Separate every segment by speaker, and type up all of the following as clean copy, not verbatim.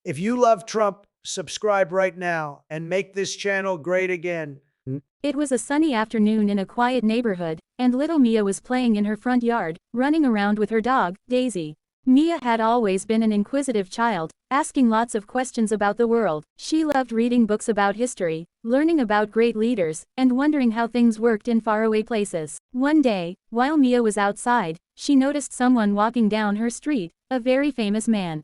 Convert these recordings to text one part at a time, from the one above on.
Speaker 1: If you love Trump, subscribe right now and make this channel great again.
Speaker 2: It was a sunny afternoon in a quiet neighborhood, and little Mia was playing in her front yard, running around with her dog, Daisy. Mia had always been an inquisitive child, asking lots of questions about the world. She loved reading books about history, learning about great leaders, and wondering how things worked in faraway places. One day, while Mia was outside, she noticed someone walking down her street, a very famous man.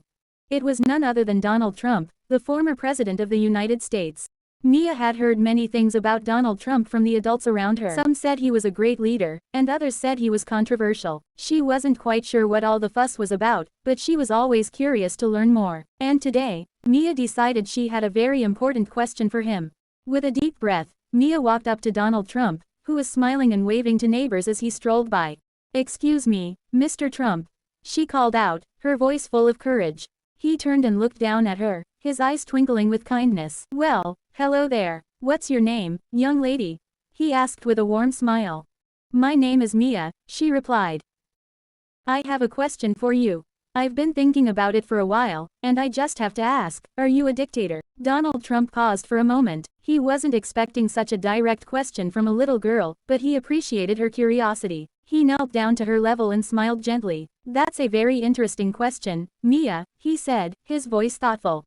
Speaker 2: It was none other than Donald Trump, the former president of the United States. Mia had heard many things about Donald Trump from the adults around her. Some said he was a great leader, and others said he was controversial. She wasn't quite sure what all the fuss was about, but she was always curious to learn more. And today, Mia decided she had a very important question for him. With a deep breath, Mia walked up to Donald Trump, who was smiling and waving to neighbors as he strolled by. "Excuse me, Mr. Trump," she called out, her voice full of courage. He turned and looked down at her, his eyes twinkling with kindness. "Well, hello there. What's your name, young lady?" he asked with a warm smile. "My name is Mia," she replied. "I have a question for you. I've been thinking about it for a while, and I just have to ask, are you a dictator?" Donald Trump paused for a moment. He wasn't expecting such a direct question from a little girl, but he appreciated her curiosity. He knelt down to her level and smiled gently. "That's a very interesting question, Mia," he said, his voice thoughtful.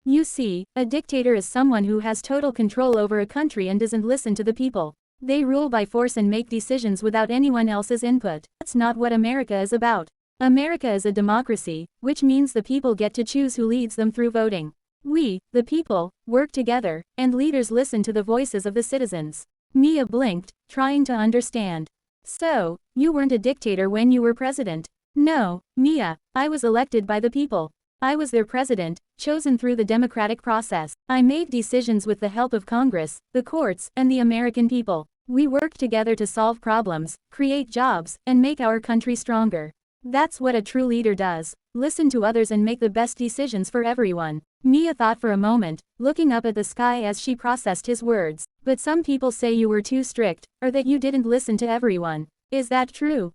Speaker 2: "You see, a dictator is someone who has total control over a country and doesn't listen to the people. They rule by force and make decisions without anyone else's input. That's not what America is about. America is a democracy, which means the people get to choose who leads them through voting. We, the people, work together, and leaders listen to the voices of the citizens." Mia blinked, trying to understand. "So, you weren't a dictator when you were president?" "No, Mia, I was elected by the people. I was their president, chosen through the democratic process. I made decisions with the help of Congress, the courts, and the American people. We worked together to solve problems, create jobs, and make our country stronger. That's what a true leader does, listen to others and make the best decisions for everyone." Mia thought for a moment, looking up at the sky as she processed his words. "But some people say you were too strict, or that you didn't listen to everyone. Is that true?"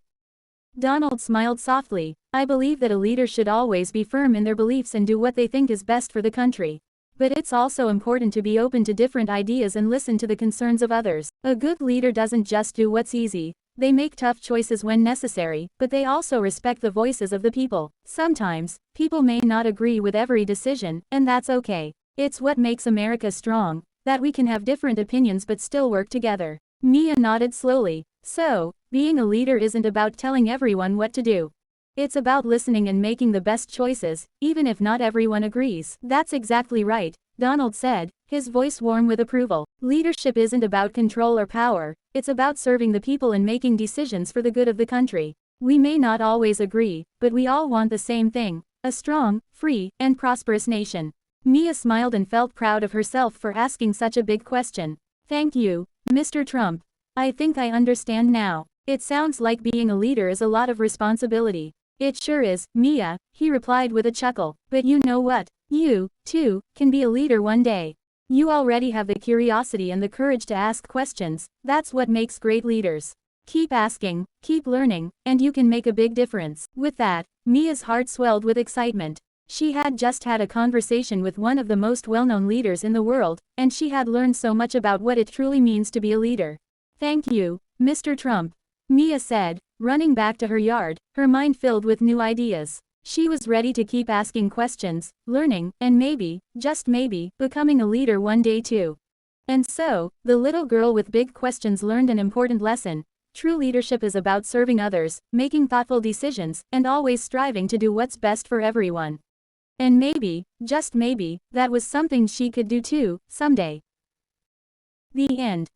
Speaker 2: Donald smiled softly. "I believe that a leader should always be firm in their beliefs and do what they think is best for the country. But it's also important to be open to different ideas and listen to the concerns of others. A good leader doesn't just do what's easy. They make tough choices when necessary, but they also respect the voices of the people. Sometimes, people may not agree with every decision, and that's okay. It's what makes America strong, that we can have different opinions but still work together." Mia nodded slowly. "So, being a leader isn't about telling everyone what to do. It's about listening and making the best choices, even if not everyone agrees." "That's exactly right," Donald said, his voice warm with approval. "Leadership isn't about control or power, it's about serving the people and making decisions for the good of the country. We may not always agree, but we all want the same thing, a strong, free, and prosperous nation." Mia smiled and felt proud of herself for asking such a big question. "Thank you, Mr. Trump. I think I understand now. It sounds like being a leader is a lot of responsibility." "It sure is, Mia," he replied with a chuckle. "But you know what? You, too, can be a leader one day. You already have the curiosity and the courage to ask questions. That's what makes great leaders. Keep asking, keep learning, and you can make a big difference." With that, Mia's heart swelled with excitement. She had just had a conversation with one of the most well-known leaders in the world, and she had learned so much about what it truly means to be a leader. "Thank you, Mr. Trump," Mia said, running back to her yard, her mind filled with new ideas. She was ready to keep asking questions, learning, and maybe, just maybe, becoming a leader one day too. And so, the little girl with big questions learned an important lesson. True leadership is about serving others, making thoughtful decisions, and always striving to do what's best for everyone. And maybe, just maybe, that was something she could do too, someday. The end.